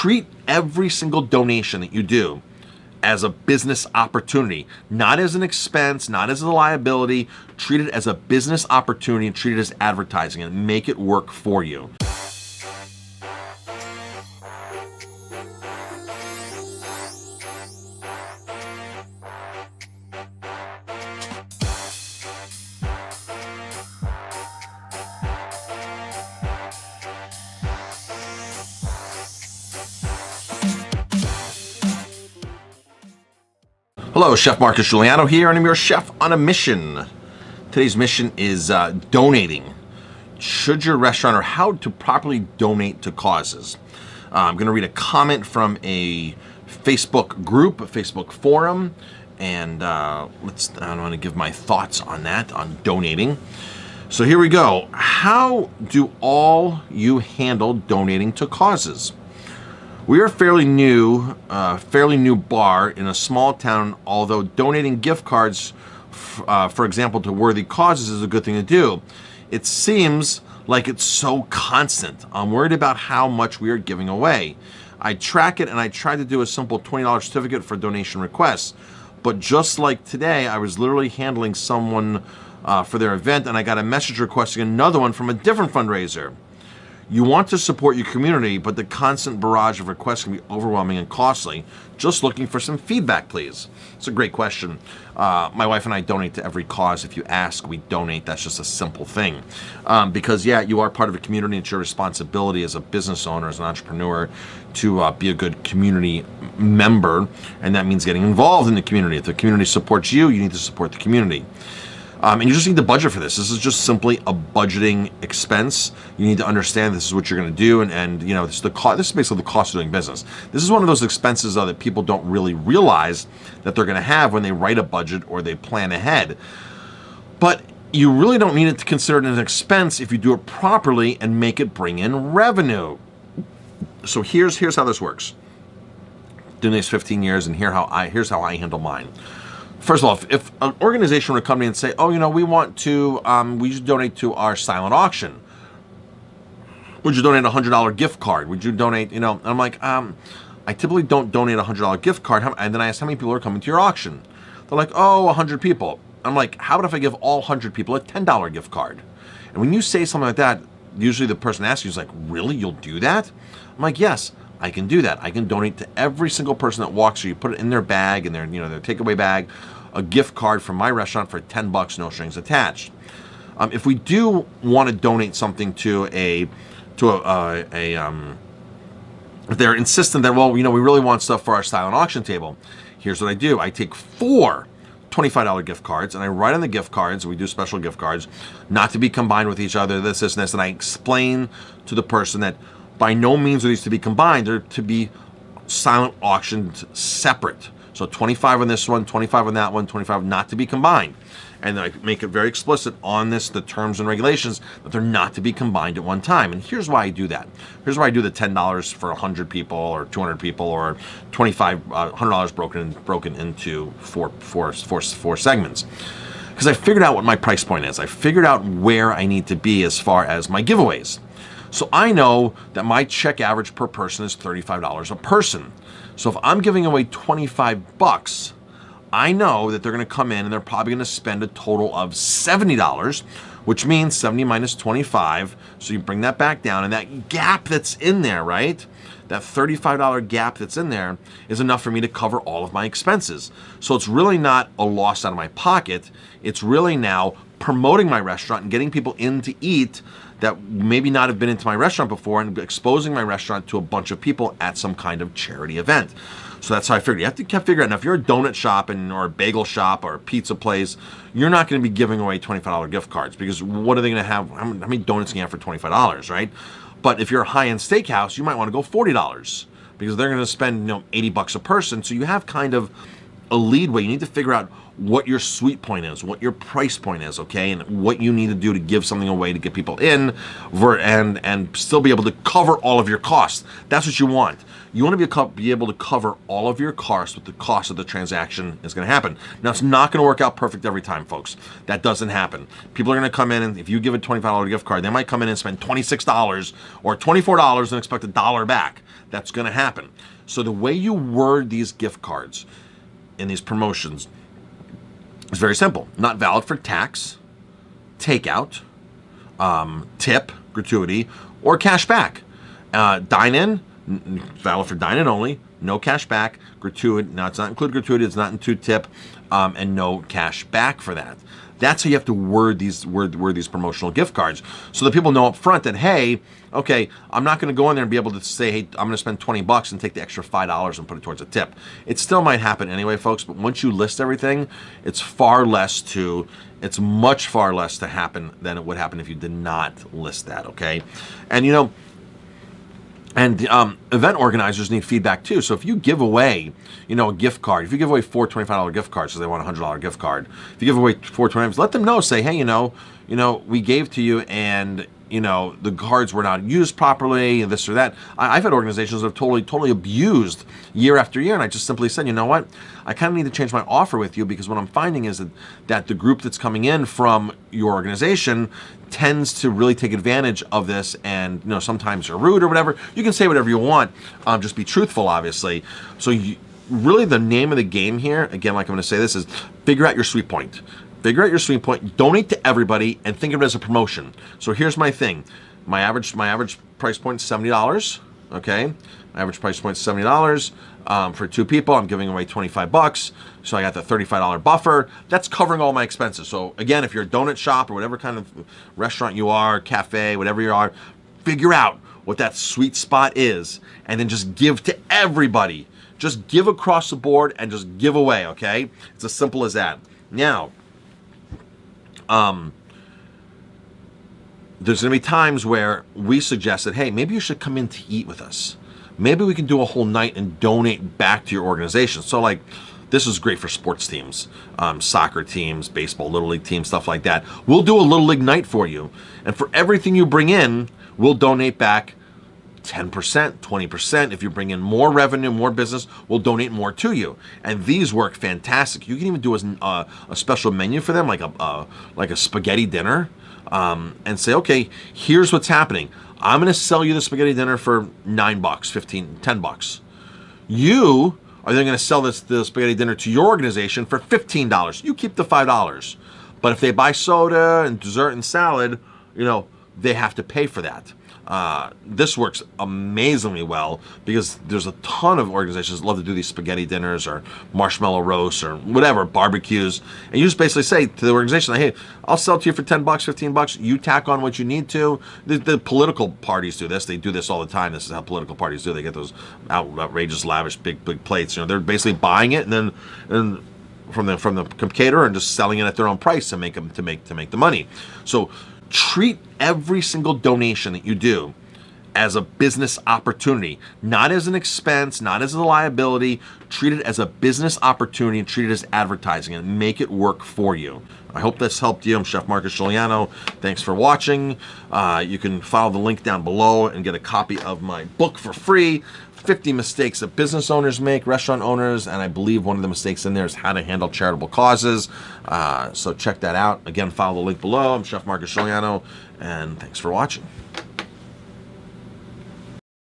treat every single donation that you do as a business opportunity, not as an expense, not as a liability. Treat it as a business opportunity and treat it as advertising and make it work for you. Hello, Chef Marcus Guiliano here, and I'm your chef on a mission. Today's mission is donating. Should your restaurant, or how to properly donate to causes? I'm going to read a comment from a Facebook group, a Facebook forum, and I want to give my thoughts on that, on donating. So here we go. How do all you handle donating to causes? We are a fairly new bar in a small town, although donating gift cards, for example, to worthy causes is a good thing to do. It seems like it's so constant. I'm worried about how much we are giving away. I track it and I try to do a simple $20 certificate for donation requests. But just like today, I was literally handling someone for their event and I got a message requesting another one from a different fundraiser. You want to support your community, but the constant barrage of requests can be overwhelming and costly. Just looking for some feedback, please. It's a great question. My wife and I donate to every cause. If you ask, we donate. That's just a simple thing. Because, yeah, you are part of a community. It's your responsibility as a business owner, as an entrepreneur, to be a good community member, and that means getting involved in the community. If the community supports you, you need to support the community. And you just need to budget for this. This is just simply a budgeting expense. You need to understand this is what you're going to do, and you know, this is basically the cost of doing business. This is one of those expenses that people don't really realize that they're going to have when they write a budget or they plan ahead. But you really don't need it to consider it an expense if you do it properly and make it bring in revenue. So here's how this works. Doing this 15 years, and here's how I handle mine. First of all, if an organization would come to me and say, oh, you know, we should donate to our silent auction. Would you donate a $100 gift card? Would you donate, you know, and I'm like, I typically don't donate a $100 gift card. And then I ask how many people are coming to your auction. They're like, oh, 100 people. I'm like, how about if I give all 100 people a $10 gift card? And when you say something like that, usually the person asking you is like, really, you'll do that? I'm like, yes, I can do that. I can donate to every single person that walks through. You put it in their bag, in their takeaway bag, a gift card from my restaurant for $10, no strings attached. If we do want to donate something if they're insistent that, well, you know, we really want stuff for our silent auction table, here's what I do. I take 4 $25 gift cards and I write on the gift cards, we do special gift cards, not to be combined with each other, this, and this, and I explain to the person that by no means are these to be combined, they're to be silent auctioned separate. So 25 on this one, 25 on that one, 25 not to be combined. And I make it very explicit on this, the terms and regulations, that they're not to be combined at one time. And here's why I do that. Here's why I do the $10 for 100 people or 200 people or $100 broken into four segments. Because I figured out what my price point is. I figured out where I need to be as far as my giveaways. So I know that my check average per person is $35 a person. So if I'm giving away $25, I know that they're going to come in and they're probably going to spend a total of $70, which means 70 minus 25. So you bring that back down, and that gap that's in there, right? That $35 gap that's in there is enough for me to cover all of my expenses. So it's really not a loss out of my pocket. It's really now promoting my restaurant and getting people in to eat that maybe not have been into my restaurant before, and exposing my restaurant to a bunch of people at some kind of charity event. So that's how I figured. You have to figure out, now if you're a donut shop or a bagel shop or a pizza place, you're not going to be giving away $25 gift cards, because what are they going to have? How many donuts can you have for $25, right? But if you're a high-end steakhouse, you might want to go $40, because they're going to spend $80 a person. So you have kind of a leadway. You need to figure out what your sweet point is, what your price point is, okay, and what you need to do to give something away to get people in, and still be able to cover all of your costs. That's what you want. You want to be able to cover all of your costs with the cost of the transaction is going to happen. Now, it's not going to work out perfect every time, folks. That doesn't happen. People are going to come in, and if you give a $25 gift card, they might come in and spend $26 or $24 and expect $1 back. that's going to happen. So the way you word these gift cards in these promotions is very simple. Not valid for tax, takeout, tip, gratuity, or cash back. Dine-in, valid for dine-in only, no cash back, gratuity, now it's not include gratuity, it's not include tip, and no cash back for that. That's how you have to word these promotional gift cards, so that people know up front that, hey, okay, I'm not going to go in there and be able to say, hey, I'm going to spend $20 and take the extra $5 and put it towards a tip. It still might happen anyway, folks, but once you list everything, it's much far less to happen than it would happen if you did not list that, okay? And event organizers need feedback too. So if you give away, a gift card, if you give away 4 $25 gift cards, so they want a $100 gift card. If you give away 4 $25, let them know. Say, hey, we gave to you, and the cards were not used properly, and this or that. I've had organizations that have totally abused year after year, and I just simply said, you know what? I kind of need to change my offer with you, because what I'm finding is that the group that's coming in from your organization tends to really take advantage of this, and sometimes they're rude or whatever. You can say whatever you want, just be truthful, obviously. So really the name of the game here, again, like I'm going to say this, is figure out your sweet point. Figure out your sweet point, donate to everybody, and think of it as a promotion. So here's my thing. My average price point is $70, okay? My average price point is $70. For 2 people, I'm giving away $25. So I got the $35 buffer. That's covering all my expenses. So again, if you're a donut shop or whatever kind of restaurant you are, cafe, whatever you are, figure out what that sweet spot is, and then just give to everybody. Just give across the board and just give away, okay? It's as simple as that. Now, there's going to be times where we suggest that, hey, maybe you should come in to eat with us. Maybe we can do a whole night and donate back to your organization. So like, this is great for sports teams, soccer teams, baseball, little league teams, stuff like that. We'll do a little league night for you. And for everything you bring in, we'll donate back 10%, 20%. If you bring in more revenue, more business, we'll donate more to you. And these work fantastic. You can even do a special menu for them, like a spaghetti dinner, and say, okay, here's what's happening. I'm going to sell you the spaghetti dinner for $9, 15, $10. You are then going to sell the spaghetti dinner to your organization for $15. You keep the $5. But if they buy soda and dessert and salad, they have to pay for that. This works amazingly well, because there's a ton of organizations that love to do these spaghetti dinners or marshmallow roasts or whatever, barbecues. And you just basically say to the organization, hey, I'll sell to you for $10, $15. You tack on what you need to. The political parties do this. They do this all the time. This is how political parties do. They get those outrageous, lavish, big plates. They're basically buying it and from the caterer and just selling it at their own price to make the money. So treat every single donation that you do as a business opportunity, not as an expense, not as a liability. Treat it as a business opportunity and treat it as advertising, and make it work for you. I hope this helped you. I'm Chef Marcus Guiliano. Thanks for watching. You can follow the link down below and get a copy of my book for free, 50 mistakes that business owners make, restaurant owners, and I believe one of the mistakes in there is how to handle charitable causes. So check that out. Again, follow the link below. I'm Chef Marcus Guiliano, and thanks for watching.